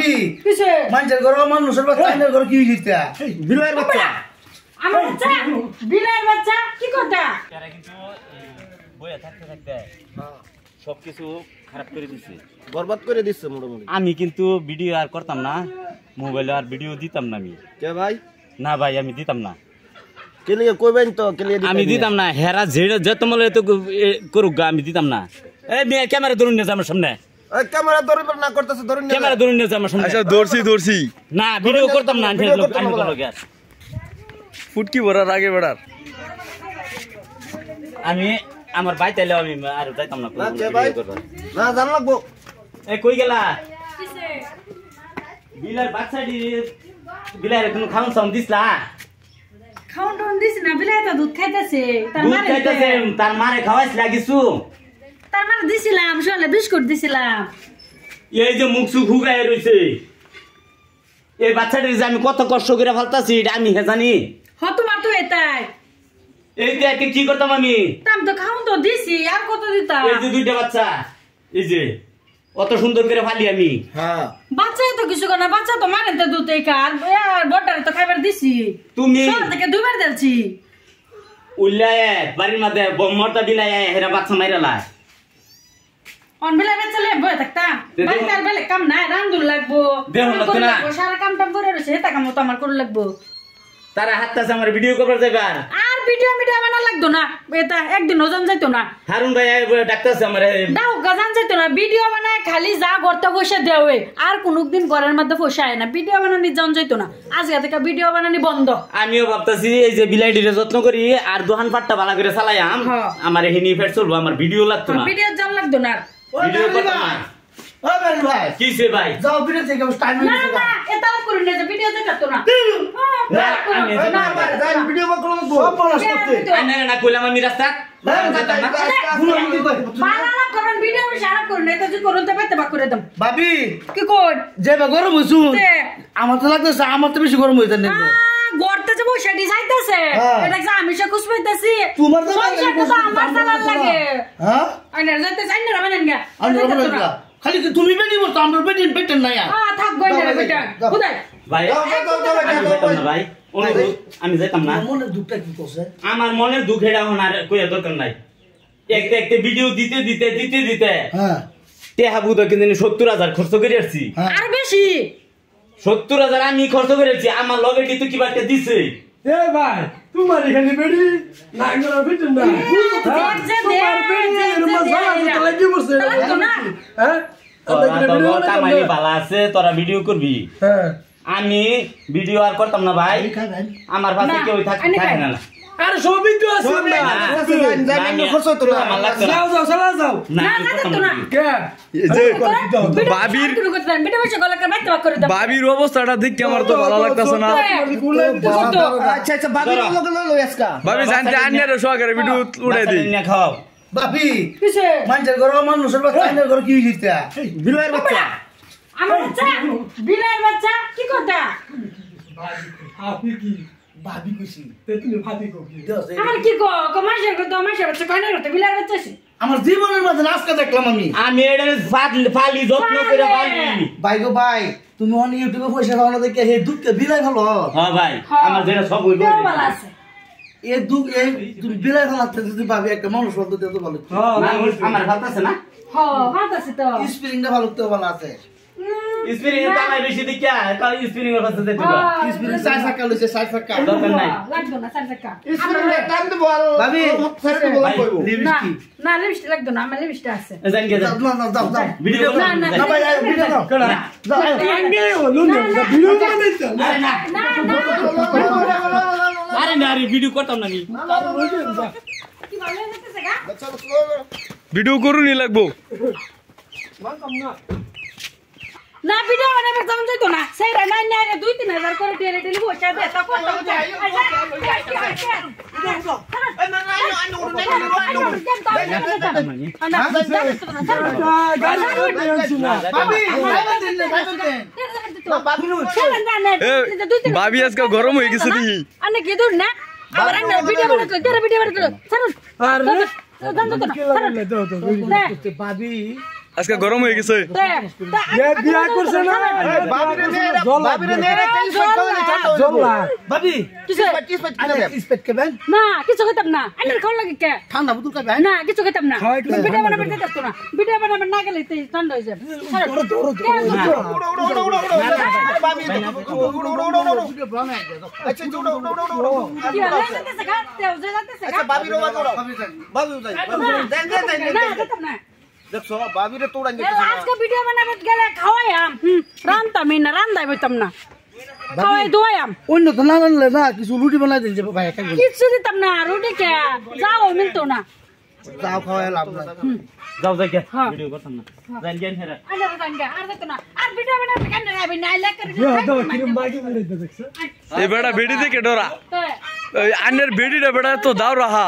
ভাবি কিসে মানুষের ঘর মানুষের বাচ্চা আইনের ঘর কি হইছে বিলের বাচ্চা আমার বাচ্চা বিলের বাচ্চা কি কথা তারা কিন্তু বইয়া থাকতে থাকতে সবকিছু খারাপ করে দিচ্ছে, বরবাদ করে দিচ্ছে মোটামুটি। আমি কিন্তু ভিডিও আর করতাম না, মোবাইলে আর ভিডিও দিতাম না আমি। কে ভাই? না ভাই আমি দিতাম না। কেলিয়ে কইবেন তো কেলিয়ে আমি দিতাম না, হেরা যেটা যত মলে তো করুক গা, আমি দিতাম না। এই মেয়ে ক্যামেরা ধরুন নিয়ে আমার সামনে, ক্যামেরা ধরে না করতেছে, ধরুন ক্যামেরা ধরুন নিয়ে আমার সামনে। আচ্ছা ধরছি না ভিডিও করতাম না, ফুটকি ভরার আগে বেড়ার আমি আমার ভাই তাইলে আমি আর যাইতাম না। না জান লাগবো। এ কই গেলা বিলার বাচ্চাটি, বিলার তুমি খাওন সাউন দিছলা? খাওন টাউন দিছ না, বিলাই তো দুধ খাইতেছে। দুধ খাইতেছে, তার মারে খাওয়াইছ লাগিছু? তার মানে দিছিলাম, সলে বিস্কুট দিছিলাম। এই যে মুখ সুখ হুগায় রইছে, এই বাচ্চাটির যে আমি কত কষ্ট করে ফেলতাছি এটা আমি হে জানি। হ তোমার তো এটাই। এই যে একে কি করতাম আমি? তাম তো খাওন তো দিছি, আর কত দিতাম? এই যে দুইটা বাচ্চা, এই যে অত সুন্দর করে ফালি আমি। হ্যাঁ বাচ্চা তো কিছু করে না, বাচ্চা তো মানে তো দুধ এই কার বড়টারে তো খাইবার দিছি। তুমি সকাল থেকে দুবার দিলছি। উল্লায় বাড়ির মধ্যে মরতা বিলায় হেরা বাচ্চা মাইরালা। অন বিলাই বাচ্চা লে বই থাকতাম, বাড়িতে আর বেলে কাম নাই, রান্ধুর লাগবো, সারা কাম টাম করে রয়েছে, এটা কাম তো আমার করে লাগবো। তারা হাতটাছে আমার ভিডিও করবার যাইবার, আর ভিডিও বানা লাগতো না, এটা একদিন ওজন যাইতো না। হারুন ভাই ডাক্তারছে আমার দাও গাজান যাইতো না, ভিডিও বানায় খালি যা গর্তে পয়সা দেওয়া, আর কোনদিন ঘরের মধ্যে পয়সা আয় না, ভিডিও বানানি জন যাইতো না। আজকে থেকে ভিডিও বানানি বন্ধ। আমিও ভাবতাছি এই যে বিলাইটিরে যত্ন করি আর দোকান পাটটা ভালো করে চালাইয়াম, আমার হিনি ফেট চলবো, আমার ভিডিও লাগতো না, ভিডিও জন লাগতো না, ভিডিও করতাম না। ও ভাই ভাই কিসে ভাই? যাও বিলে থেকে টাইম না না এটা করি না, ভিডিও দেখাতো না। ভিডিও করব সব পড়াশ করতে আইনা না কইলাম আমি রাস্তা বানালা করন ভিডিও শারাপ করুন, এটা যদি করুন তো পেতে বাক করে দাম। ভাবি কি কর যে গরম হইছু আমার তো লাগতেছে, আমার তো বেশি গরম হইতাছে না। গড়তে যে বসে ডিজাইনতেছে, এটা যে আমি সে খুশ পাইতাছি, তোমার তো আমার সালাদ লাগে। হ্যাঁ আইনা যাইতে জানি না বানান গা, খালি তুমি বেটি বলতো, আমরা বেটি বেটেন না। থাক গই না বেটা খুদাই ভাই ভাই আমি যাইতাম না। মনের দুঃখটা কি করছে? আমার মনের দুঃখ এটা আর কইয়া দরকার নাই। একটা একটা ভিডিও দিতে দিতে দিতে দিতে হ্যাঁ টেহা বুধ কিন্তু 70,000 খরচ করে আসছি। আর বেশি 70,000 আমি খরচ করেছি, আমার লগে কিন্তু কি বাড়তে দিছে। এ ভাই তোমার এখানে বেড়ি না গরা বেটেন না তোমার বেড়ি এর মজা লাগি বসে হ্যাঁ কামাই ভালো আছে, তোরা ভিডিও করবি। হ্যাঁ আমি ভিডিও আর করতাম না ভাই, আমার পাশে কেউ থাকে না। আরে সবই তো আছে না জানি খরচ তো আমার লাগতো না। যাও যাও চলা যাও না না আমি করতাম না না। কে যে বাবির ভিডিও বসে গলা করে বাইতে বাক করে দাম। বাবির অবস্থাটা দেখে আমার তো ভালো লাগতাছে না। আচ্ছা আচ্ছা ভাবি লগে লই আজকা বাবি জানতে আন্নারে সহকারে ভিডিও উড়াই দিই। বাচ্চা নিয়ে খাও। ভাবি কিসে মানুষের ঘর মানুষের বাচ্চা আইনের ঘর কি হইছে বিলের বাচ্চা আমার বাচ্চা বিলের বাচ্চা কি কথা? আপনি কি ভাবি কইছি তুমি ভাবি কো কি আমার কি গো কমাশের কো তোমাশের বাচ্চা কয়না রতে বিলের বাচ্চা আছে? আমার জীবনের মাঝে আজকে দেখলাম আমি এটা ফালি যত্ন করে ফালি। ভাই গো ভাই তুমি অন ইউটিউবে পয়সা খাওয়ানো দেখে হে দুধকে বিলাই ভালো। হ্যাঁ ভাই আমার যেটা সব হইব ভালো আছে। এ দুধ এই তুমি বিলাই খাওয়াতে যদি ভাবি একটা মানুষ বলতে তো ভালো। আমার ভালতাছে না। হ্যাঁ ভালো আছে তো। স্প্রিংটা ভালো তো ভালো আছে। স্পিরিং এর দাম বেশি দেখিয়া কাল স্পিরিং এর পাশে দেখো। স্প্রিং 4 টাকা লইছে 4 টাকা। দরকার নাই। লাগবে না 4 টাকা। স্প্রিং টাইম তো বল ভাবি ফেরত বল কইবো। লিপস্টিক না লিপস্টিক লাগবে না, আমার লিপস্টিক আছে। জান গে দাও দাও দাও ভিডিও না না না ভাই ভিডিও দাও কড়া দাও আঙ্গে হলো না ভিডিও বানাইছো আরে না না না আরে না আরে ভিডিও করতাম না নি। কি ভালো লাগতেছে গা? ভিডিও করুনি লাগবো না ভিডিও বানাবে জান যাইতো না, সেইরা নাই নাই 2-3 হাজার করে টেলে টেলে বসে দে তা করতে হবে। বাবি আজকে গরম হয়ে গেছে দি আনে কি দূর না আবার আনে ভিডিও বানাতে ভিডিও বানাতে ছাড়ুন আরে জান তো না ভাবি আজকে গরম হয়ে গেছে বিয়া করছে না জল্লা ভাবি কিছু স্পেট কেবেন না কিছু খেতাম না আইনের খাওয়া লাগে কে ঠান্ডা বোতল খাবেন না কিছু খেতাম না খাওয়াই কিছু ভিডিও বানাবে দিতে না ভিডিও বানাবে না গেলে তো ঠান্ডা হয়ে যাবে কি হলো যেতেছে গা তেও যেতেছে গা না খেতাম না দেখছো বাবিরে তোড়াই আজকে ভিডিও বানাবে গেলে খাওয়াইম রান্তাম না রান্দাই বইতাম না খাওয়াই দোয়াইম অন্য তো না রানলে না কিছু রুটি বানাই দিন যে ভাই খাইবেন কিছু দিতাম না রুটি কে যাও মিলতো না যাও খাওয়াই লাভ নাই যাও যাই গে হ্যাঁ। ভিডিও করতাম না জান জ্ঞান হেরা আরে রাঙ্গা আর দিতো না আর ভিডিও বানাবে কেন রাইবে না লাইক করে কিরম মাগি মেরে দেখছো এই বেটা বেড়ি থেকে ডরা তো আনের বেড়িটা বেটা তো দাও রাহা